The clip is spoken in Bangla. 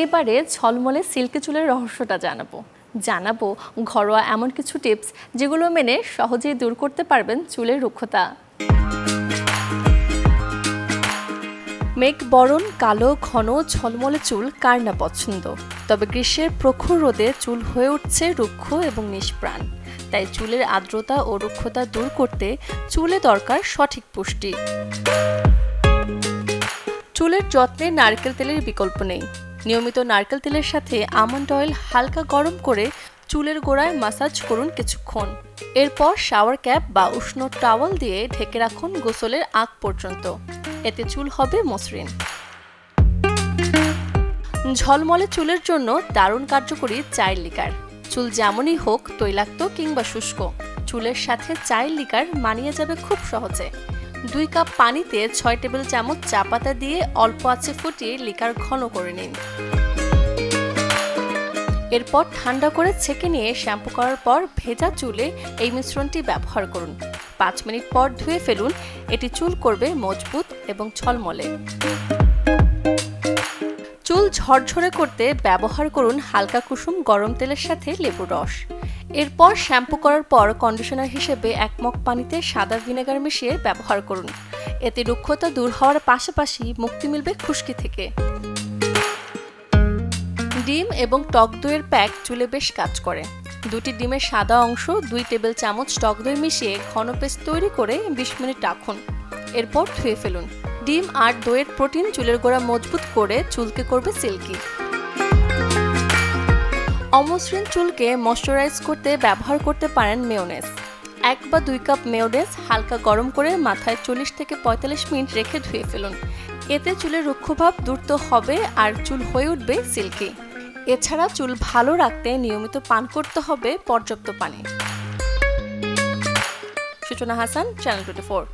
এবারে ঝলমলে সিল্কি চুলের রহস্যটা জানাবো ঘরোয়া এমন কিছু টিপস যেগুলো মেনে সহজেই দূর করতে পারবেন চুলের রুক্ষতা। মেঘ বরণ কালো ঘন ঝলমলে চুল কার না পছন্দ, তবে গ্রীষ্মের প্রখর রোদে চুল হয়ে উঠছে রুক্ষ এবং নিষ্প্রাণ। তাই চুলের আর্দ্রতা ও রুক্ষতা দূর করতে চুলে দরকার সঠিক পুষ্টি। চুলের যত্নে নারকেল তেলের বিকল্প নেই। নিয়মিত নারকেল তেলের সাথে আমন্ড অয়েল হালকা গরম করে চুলের গোড়ায় মাসাজ করুন কিছুক্ষণ। এরপর শাওয়ার ক্যাপ বা উষ্ণ টাওয়াল দিয়ে ঢেকে রাখুন গোসলের আগ পর্যন্ত। এতে চুল হবে মসৃণ। ঝলমলে চুলের জন্য দারুণ কার্যকরী চায়ের লিকার। চুল যেমনই হোক, তৈলাক্ত কিংবা শুষ্ক, চুলের সাথে চায়ের লিকার মানিয়ে যাবে খুব সহজে। 2 কাপ পানিতে 6 টেবিল চামচ চা পাতা দিয়ে অল্প আঁচে ফুটিয়ে লিকার ঘন করে নিন। এরপর ঠান্ডা করে ছেঁকে নিয়ে শ্যাম্পু করার পর ভেজা চুলে এই মিশ্রণটি ব্যবহার করুন। 5 মিনিট পর ধুয়ে ফেলুন। এটি চুল করবে মজবুত এবং ঝলমলে। চুল ঝরঝরে করতে ব্যবহার করুন হালকা কুসুম গরম তেলের সাথে লেবুর রস। এরপর শ্যাম্পু করার পর কন্ডিশনার হিসেবে 1 মগ পানিতে সাদা ভিনেগার মিশিয়ে ব্যবহার করুন। এতে রুক্ষতা দূর হওয়ার পাশাপাশি মুক্তি মিলবে খুশকি থেকে। ডিম এবং টক দইয়ের প্যাক চুলে বেশ কাজ করে। 2টি ডিমের সাদা অংশ 2 টেবিল চামচ টক দই মিশিয়ে ঘন পেস্ট তৈরি করে 20 মিনিট রাখুন। এরপর ধুয়ে ফেলুন। ডিম আর দইয়ের প্রোটিন চুলের গোড়া মজবুত করে চুলকে করবে সিল্কি। অমসৃণ চুলকে ময়শ্চারাইজ করতে ব্যবহার করতে পারেন মেয়োনেজ। 1 বা 2 কাপ মেয়োনেজ হালকা গরম করে মাথায় 40 থেকে 45 মিনিট রেখে ধুয়ে ফেলুন। এতে চুলের রুক্ষভাব দূর তো হবে আর চুল হয়ে উঠবে সিল্কি। এছাড়া চুল ভালো রাখতে নিয়মিত পান করতে হবে পর্যাপ্ত পানি। সূচনা হাসান, চ্যানেল 24।